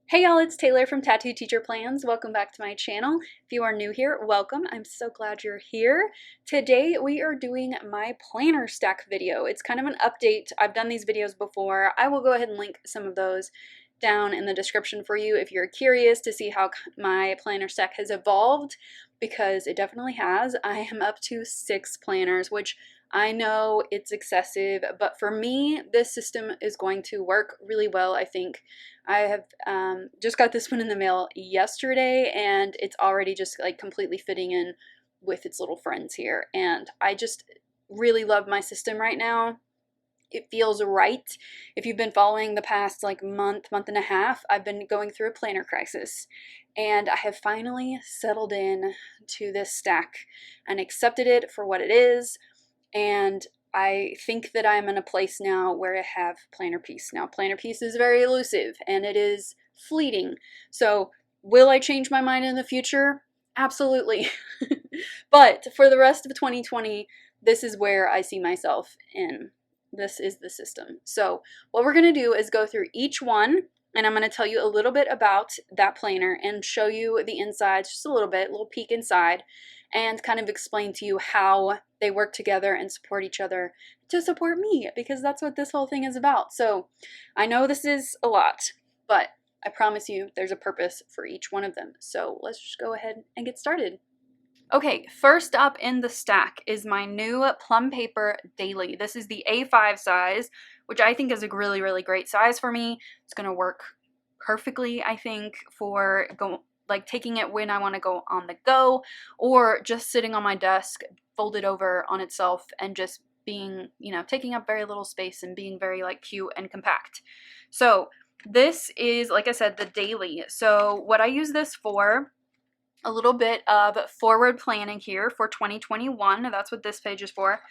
Hey y'all, it's Taylor from Tattooed Teacher Plans. Welcome back to my channel. If you are new here, welcome. I'm so glad you're here. Today we are doing my planner stack video. It's kind of an update. I've done these videos before. I will go ahead and link some of those down in the description for you if you're curious to see how my planner stack has evolved, because it definitely has. I am up to 6 planners, which I know it's excessive, but for me, this system is going to work really well, I think. I have just got this one in the mail yesterday, and it's already just like completely fitting in with its little friends here. And I just really love my system right now. It feels right. If you've been following the past like month and a half, I've been going through a planner crisis, and I have finally settled in to this stack and accepted it for what it is. And I think that I'm in a place now where I have planner peace. Now, planner peace is very elusive and it is fleeting. So will I change my mind in the future? Absolutely. But for the rest of 2020, this is where I see myself in. This is the system. So what we're going to do is go through each one, and I'm going to tell you a little bit about that planner and show you the insides, just a little peek inside, and kind of explain to you how they work together and support each other to support me, because that's what this whole thing is about. So I know this is a lot, but I promise you there's a purpose for each one of them. So let's just go ahead and get started. Okay, first up in the stack is my new Plum Paper Daily. This is the A5 size, which I think is a really, really great size for me. It's going to work perfectly, I think, for taking it when I want to go on the go, or just sitting on my desk, folded over on itself, and just being, taking up very little space and being very cute and compact. So this is, like I said, the Daily. So what I use this for, a little bit of forward planning here for 2021. That's what this page is for.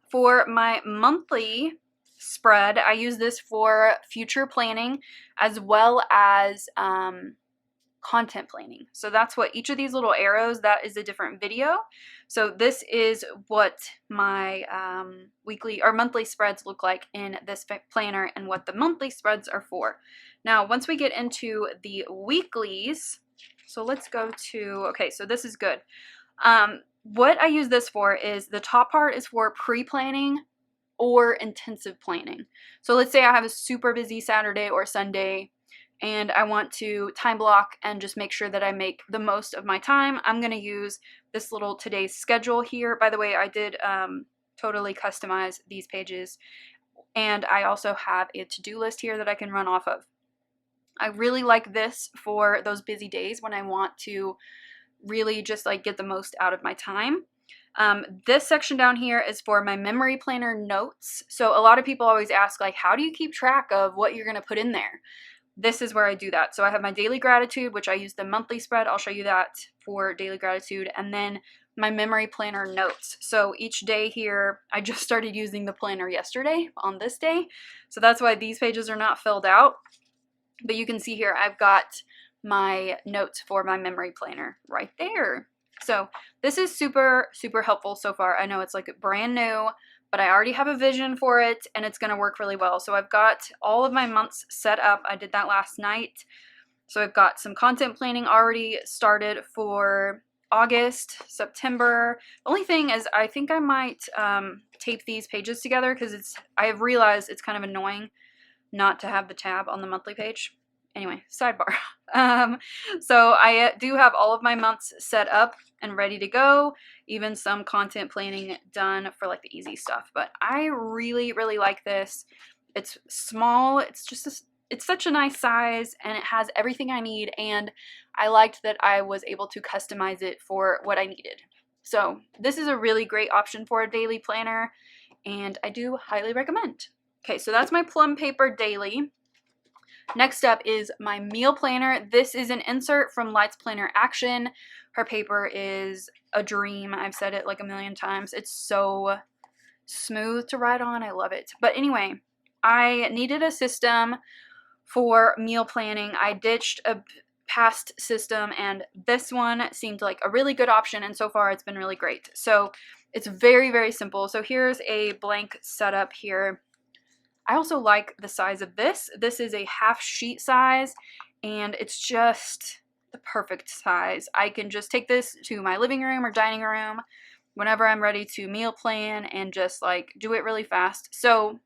For my monthly spread, I use this for future planning as well as content planning. So that's what each of these little arrows, that is a different video. So this is what my weekly or monthly spreads look like in this planner and what the monthly spreads are for. Now, once we get into the weeklies, so let's go to, okay, so this is good. What I use this for is the top part is for pre-planning or intensive planning. So let's say I have a super busy Saturday or Sunday and I want to time block and just make sure that I make the most of my time. I'm going to use this little today's schedule here. By the way, I did totally customize these pages, and I also have a to-do list here that I can run off of. I really like this for those busy days when I want to really just get the most out of my time. This section down here is for my memory planner notes. So a lot of people always ask, how do you keep track of what you're going to put in there? This is where I do that. So I have my daily gratitude, which I use the monthly spread. I'll show you that for daily gratitude. And then my memory planner notes. So each day here, I just started using the planner yesterday on this day. So that's why these pages are not filled out. But you can see here, I've got my notes for my memory planner right there. So this is super, super helpful so far. I know it's brand new, but I already have a vision for it and it's going to work really well. So I've got all of my months set up. I did that last night. So I've got some content planning already started for August, September. The only thing is I think I might tape these pages together, because I have realized it's kind of annoying not to have the tab on the monthly page. Anyway, sidebar. So I do have all of my months set up and ready to go, even some content planning done for the easy stuff. But I really, really like this. It's small. It's just it's such a nice size, and it has everything I need, and I liked that I was able to customize it for what I needed. So this is a really great option for a daily planner, and I do highly recommend. Okay, so that's my Plum Paper Daily. Next up is my meal planner. This is an insert from Light's Planner Action. Her paper is a dream. I've said it a million times. It's so smooth to write on. I love it. But anyway, I needed a system for meal planning. I ditched a past system, and this one seemed like a really good option, and so far it's been really great. So it's very, very simple. So here's a blank setup here. I also like the size of this. This is a half sheet size, and it's just the perfect size. I can just take this to my living room or dining room whenever I'm ready to meal plan and just like do it really fast. So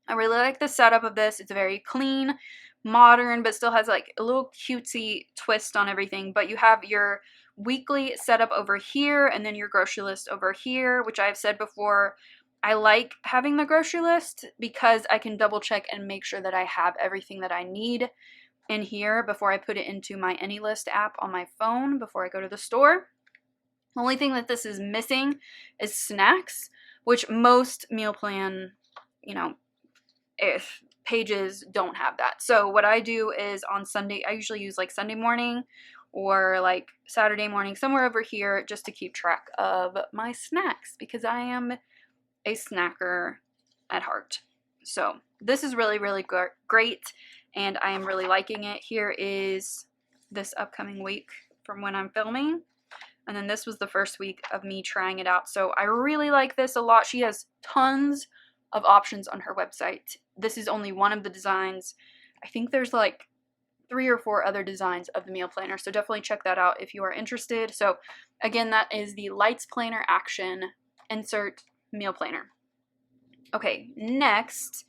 I really like the setup of this. It's very clean, modern, but still has like a little cutesy twist on everything. But you have your weekly setup over here and then your grocery list over here, which I've said before. I like having the grocery list because I can double check and make sure that I have everything that I need in here before I put it into my AnyList app on my phone before I go to the store. The only thing that this is missing is snacks, which most meal plan, if pages don't have that. So what I do is on Sunday, I usually use like Sunday morning or like Saturday morning, somewhere over here, just to keep track of my snacks because I am a snacker at heart. So this is really, really great, and I am really liking it. Here is this upcoming week from when I'm filming, and then this was the first week of me trying it out. So I really like this a lot. She has tons of options on her website. This is only one of the designs. I think there's like 3 or 4 other designs of the meal planner, so definitely check that out if you are interested. So again, that is the Lights Planner Action Insert Meal Planner. Okay, next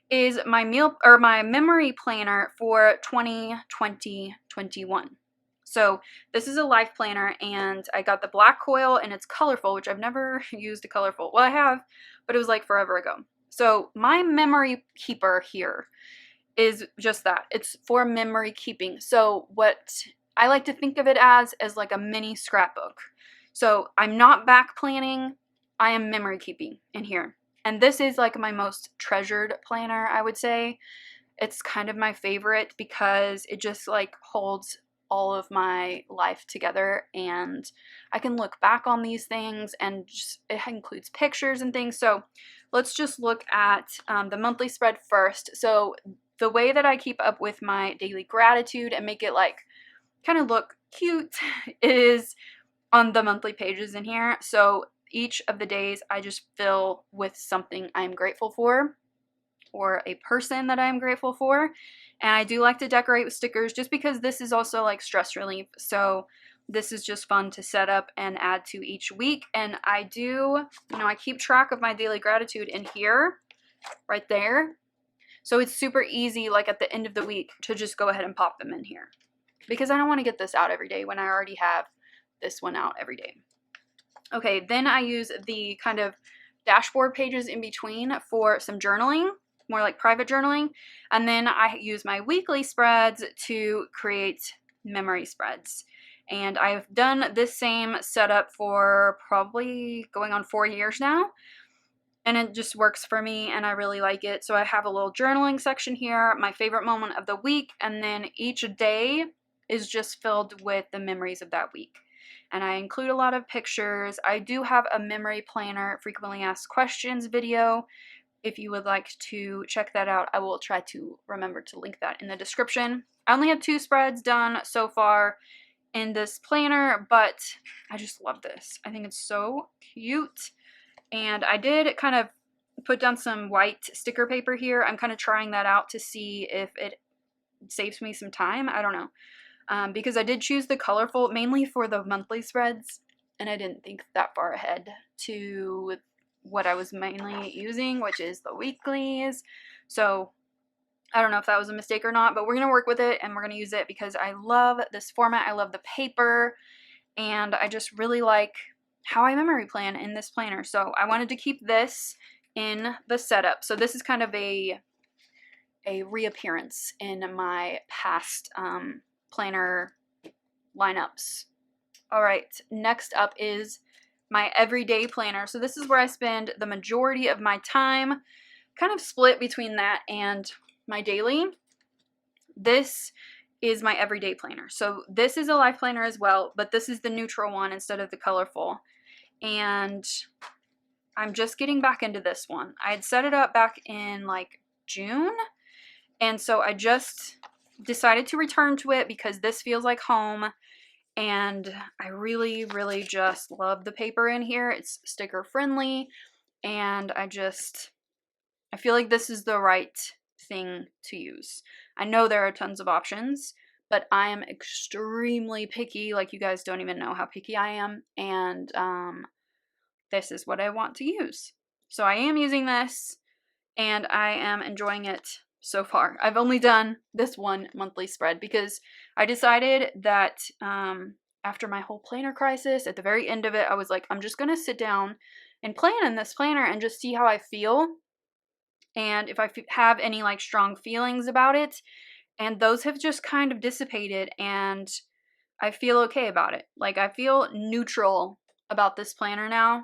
is my memory planner for 2020-21. So this is a life planner, and I got the black coil, and it's colorful, which I've never used a colorful. Well, I have, but it was like forever ago. So my memory keeper here is just that. It's for memory keeping. So what I like to think of it as like a mini scrapbook. So I'm not back planning, I am memory keeping in here. And this is like my most treasured planner, I would say. It's kind of my favorite because it just like holds all of my life together, and I can look back on these things, and just, it includes pictures and things. So let's just look at the monthly spread first. So the way that I keep up with my daily gratitude and make it like kind of look cute is on the monthly pages in here. So each of the days I just fill with something I'm grateful for or a person that I'm grateful for. And I do like to decorate with stickers just because this is also like stress relief. So this is just fun to set up and add to each week. And I do, I keep track of my daily gratitude in here, right there. So it's super easy, like at the end of the week, to just go ahead and pop them in here. Because I don't want to get this out every day when I already have this one out every day. Okay, then I use the kind of dashboard pages in between for some journaling, more like private journaling. And then I use my weekly spreads to create memory spreads. And I've done this same setup for probably going on 4 years now. And it just works for me, and I really like it. So I have a little journaling section here, my favorite moment of the week, and then each day is just filled with the memories of that week. And I include a lot of pictures. I do have a memory planner, frequently asked questions video. If you would like to check that out, I will try to remember to link that in the description. I only have 2 spreads done so far in this planner, but I just love this. I think it's so cute. And I did kind of put down some white sticker paper here. I'm kind of trying that out to see if it saves me some time. I don't know. Because I did choose the colorful mainly for the monthly spreads, and I didn't think that far ahead to what I was mainly using, which is the weeklies. So I don't know if that was a mistake or not, but we're going to work with it, and we're going to use it because I love this format. I love the paper, and I just really like how I memory plan in this planner. So I wanted to keep this in the setup. So this is kind of a reappearance in my past planner lineups. All right, next up is my everyday planner. So this is where I spend the majority of my time, kind of split between that and my daily. This is my everyday planner. So this is a life planner as well, but this is the neutral one instead of the colorful. And I'm just getting back into this one. I had set it up back in like June, and so I just decided to return to it because this feels like home, and I really, really just love the paper in here. It's sticker friendly, and I feel like this is the right thing to use. I know there are tons of options, but I am extremely picky. Like, you guys don't even know how picky I am, and this is what I want to use. So I am using this, and I am enjoying it so far. I've only done this one monthly spread because I decided that after my whole planner crisis, at the very end of it, I was like, I'm just gonna sit down and plan in this planner and just see how I feel, and if I have any like strong feelings about it. And those have just kind of dissipated, and I feel okay about it. Like, I feel neutral about this planner now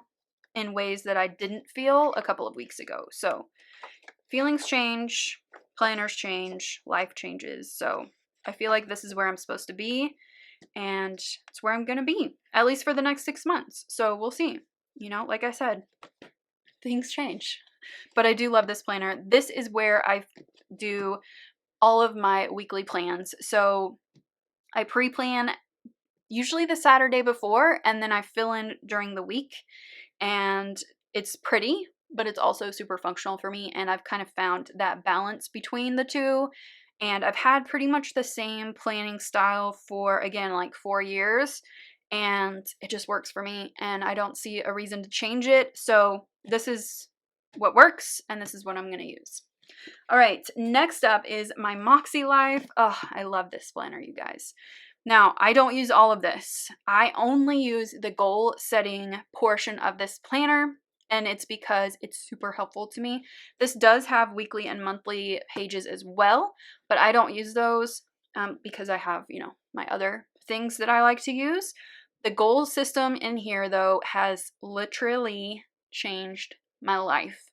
in ways that I didn't feel a couple of weeks ago. So feelings change, planners change, life changes. So I feel like this is where I'm supposed to be, and it's where I'm going to be, at least for the next 6 months. So we'll see. You know, like I said, things change. But I do love this planner. This is where I do all of my weekly plans. So I pre-plan usually the Saturday before, and then I fill in during the week. And it's pretty, but it's also super functional for me, and I've kind of found that balance between the two. And I've had pretty much the same planning style for, again, like 4 years, and it just works for me, and I don't see a reason to change it. So this is what works, and this is what I'm going to use. All right, next up is my MÄKSELIFE. Oh, I love this planner, you guys. Now, I don't use all of this. I only use the goal setting portion of this planner, and it's because it's super helpful to me. This does have weekly and monthly pages as well, but I don't use those because I have, you know, my other things that I like to use. The goal system in here, though, has literally changed my life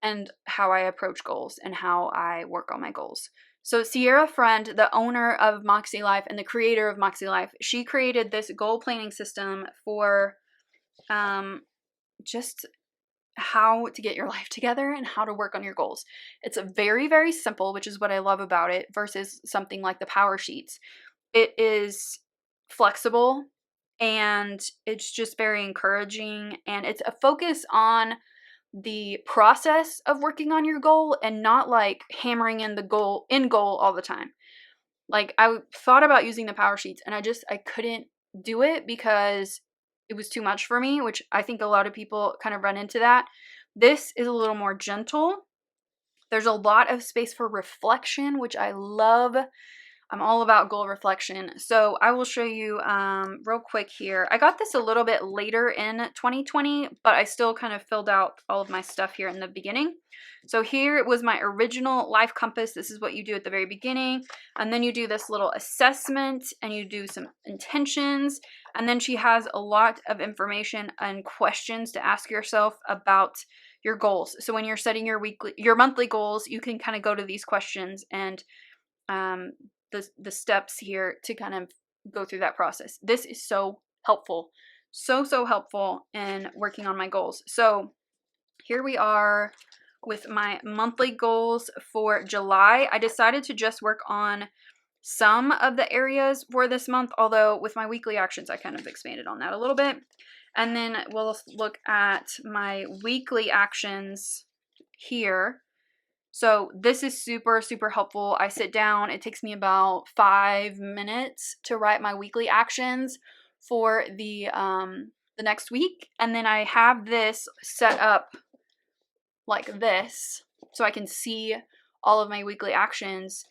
and how I approach goals and how I work on my goals. So Sierra Friend, the owner of MÄKSELIFE and the creator of MÄKSELIFE, she created this goal planning system for just how to get your life together and how to work on your goals. It's very, very simple, which is what I love about it, versus something like the Power Sheets. It is flexible, and it's just very encouraging, and it's a focus on the process of working on your goal and not like hammering in the goal all the time. Like, I thought about using the Power Sheets, and I couldn't do it because it was too much for me, which I think a lot of people kind of run into that. This is a little more gentle. There's a lot of space for reflection, which I love. I'm all about goal reflection. So I will show you real quick here. I got this a little bit later in 2020, but I still kind of filled out all of my stuff here in the beginning. So here was my original life compass. This is what you do at the very beginning. And then you do this little assessment, and you do some intentions. And then she has a lot of information and questions to ask yourself about your goals. So when you're setting your monthly goals, you can kind of go to these questions and the steps here to kind of go through that process. This is so helpful. So helpful in working on my goals. So here we are with my monthly goals for July. I decided to just work on some of the areas for this month, although with my weekly actions, I kind of expanded on that a little bit. And then we'll look at my weekly actions here. So this is super helpful. I sit down, it takes me about 5 minutes to write my weekly actions for the next week. And then I have this set up like this, so I can see all of my weekly actions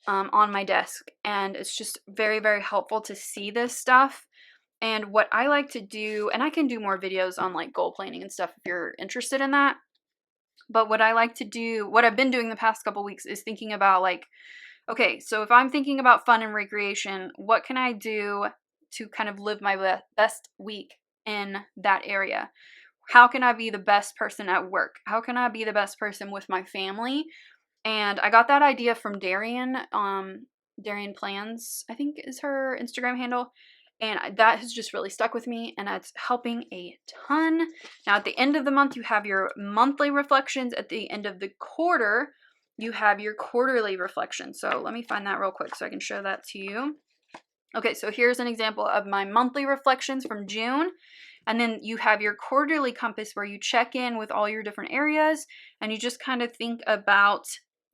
on my desk. And it's just very helpful to see this stuff. And what I like to do, and I can do more videos on like goal planning and stuff if you're interested in that. But what I like to do, what I've been doing the past couple weeks, is thinking about like, okay, so if I'm thinking about fun and recreation, what can I do to kind of live my best week in that area? How can I be the best person at work? How can I be the best person with my family? And I got that idea from Darian. Darian Plans, I think, is her Instagram handle. And that has just really stuck with me, and it's helping a ton. Now, at the end of the month, you have your monthly reflections. At the end of the quarter, you have your quarterly reflections. So let me find that real quick so I can show that to you. Okay, so here's an example of my monthly reflections from June. And then you have your quarterly compass where you check in with all your different areas, and you just kind of think about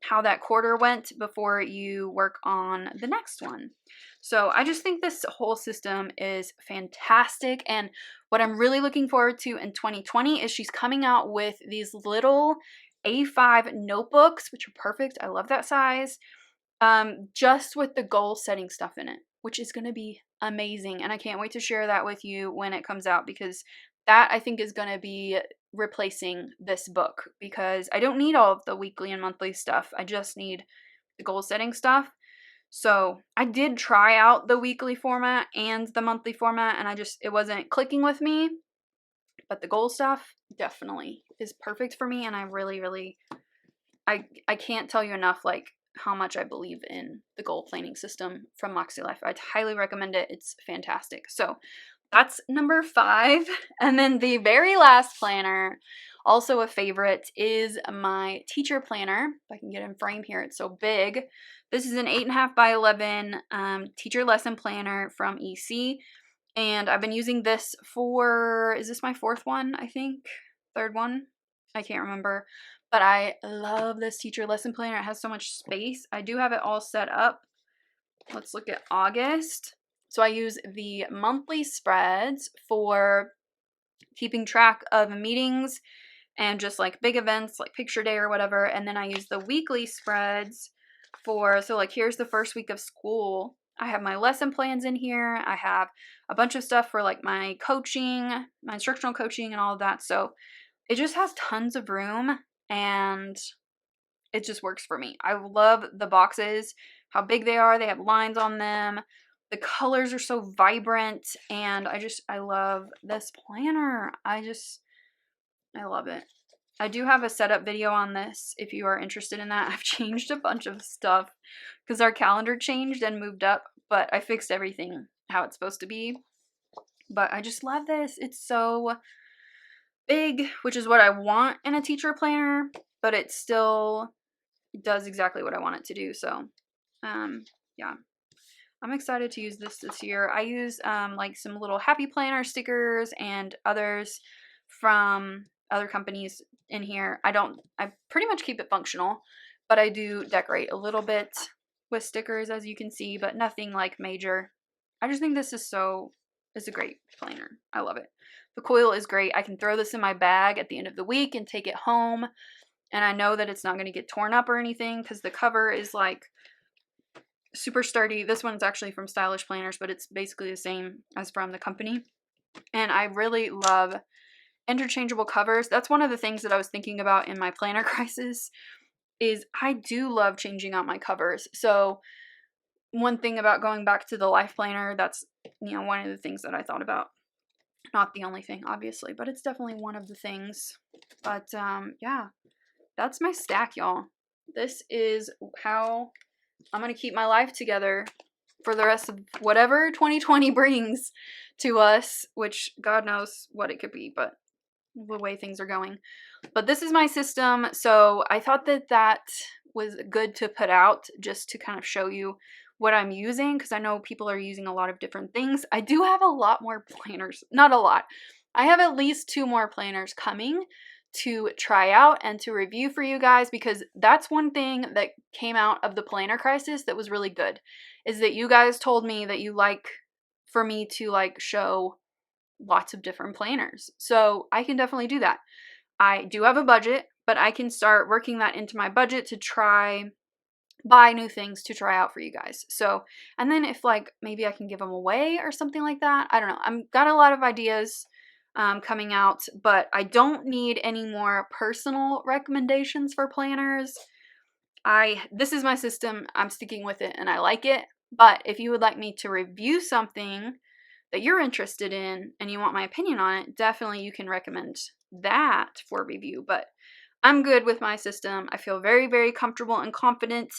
how that quarter went before you work on the next one. So I just think this whole system is fantastic, and what I'm really looking forward to in 2020 is she's coming out with these little A5 notebooks, which are perfect. I love that size. Just with the goal setting stuff in it, which is going to be amazing. And I can't wait to share that with you when it comes out, because that I think is going to be replacing this book, because I don't need all of the weekly and monthly stuff. I just need the goal setting stuff. So I did try out the weekly format and the monthly format, and it wasn't clicking with me. But the goal stuff definitely is perfect for me, and I really, I can't tell you enough, like, how much I believe in the goal planning system from MÄKSELIFE. I'd highly recommend it. It's fantastic. So that's number 5. And then the very last planner, also a favorite, is my teacher planner. If I can get in frame here, it's so big. This is an 8.5 by 11 teacher lesson planner from EC. And I've been using this for, is this my 4th one, I think? 3rd one? I can't remember. But I love this teacher lesson planner. It has so much space. I do have it all set up. Let's look at August. So I use the monthly spreads for keeping track of meetings and just like big events like picture day or whatever. And then I use the weekly spreads for, so like here's the first week of school. I have my lesson plans in here. I have a bunch of stuff for like my coaching, my instructional coaching and all of that. So it just has tons of room, and it just works for me. I love the boxes, how big they are. They have lines on them. The colors are so vibrant, and I love this planner. I love it. I do have a setup video on this if you are interested in that. I've changed a bunch of stuff because our calendar changed and moved up, but I fixed everything how it's supposed to be. But I just love this. It's so big, which is what I want in a teacher planner, but it still does exactly what I want it to do. So, yeah. I'm excited to use this year. I use like some little happy planner stickers and others from other companies in here. I pretty much keep it functional, but I do decorate a little bit with stickers, as you can see, but nothing like major. I just think this is a great planner. I love it. The coil is great. I can throw this in my bag at the end of the week and take it home, and I know that it's not going to get torn up or anything because the cover is like super sturdy. This one's actually from Stylish Planners, but it's basically the same as from the company. And I really love interchangeable covers. That's one of the things that I was thinking about in my planner crisis, is I do love changing out my covers. So one thing about going back to the life planner, that's, one of the things that I thought about. Not the only thing, obviously, but it's definitely one of the things. But yeah, that's my stack, y'all. This is how I'm going to keep my life together for the rest of whatever 2020 brings to us, which God knows what it could be, but the way things are going. But this is my system, so I thought that was good to put out just to kind of show you what I'm using, because I know people are using a lot of different things. I do have a lot more planners. Not a lot. I have at least 2 more planners coming to try out and to review for you guys, because that's one thing that came out of the planner crisis that was really good, is that you guys told me that you like for me to like show lots of different planners. So I can definitely do that. I do have a budget, but I can start working that into my budget to buy new things to try out for you guys. So, and then if like maybe I can give them away or something like that. I don't know. I've got a lot of ideas coming out, but I don't need any more personal recommendations for planners. This is my system. I'm sticking with it and I like it. But if you would like me to review something that you're interested in and you want my opinion on it, definitely you can recommend that for review. But I'm good with my system. I feel very, very comfortable and confident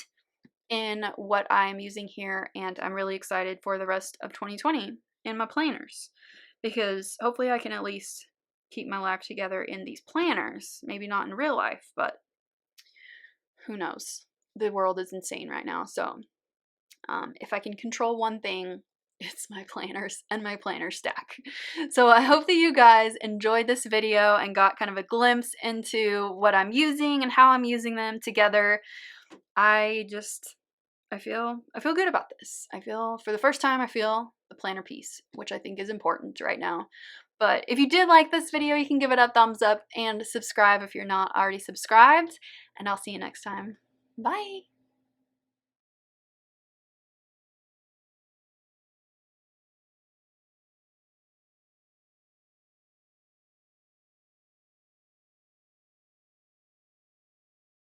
in what I'm using here, and I'm really excited for the rest of 2020 in my planners, because hopefully I can at least keep my life together in these planners. Maybe not in real life, but who knows? The world is insane right now, so if I can control one thing, it's my planners and my planner stack. So I hope that you guys enjoyed this video and got kind of a glimpse into what I'm using and how I'm using them together. I feel good about this. I feel, for the first time, I feel the planner piece, which I think is important right now. But if you did like this video, you can give it a thumbs up and subscribe if you're not already subscribed. And I'll see you next time. Bye.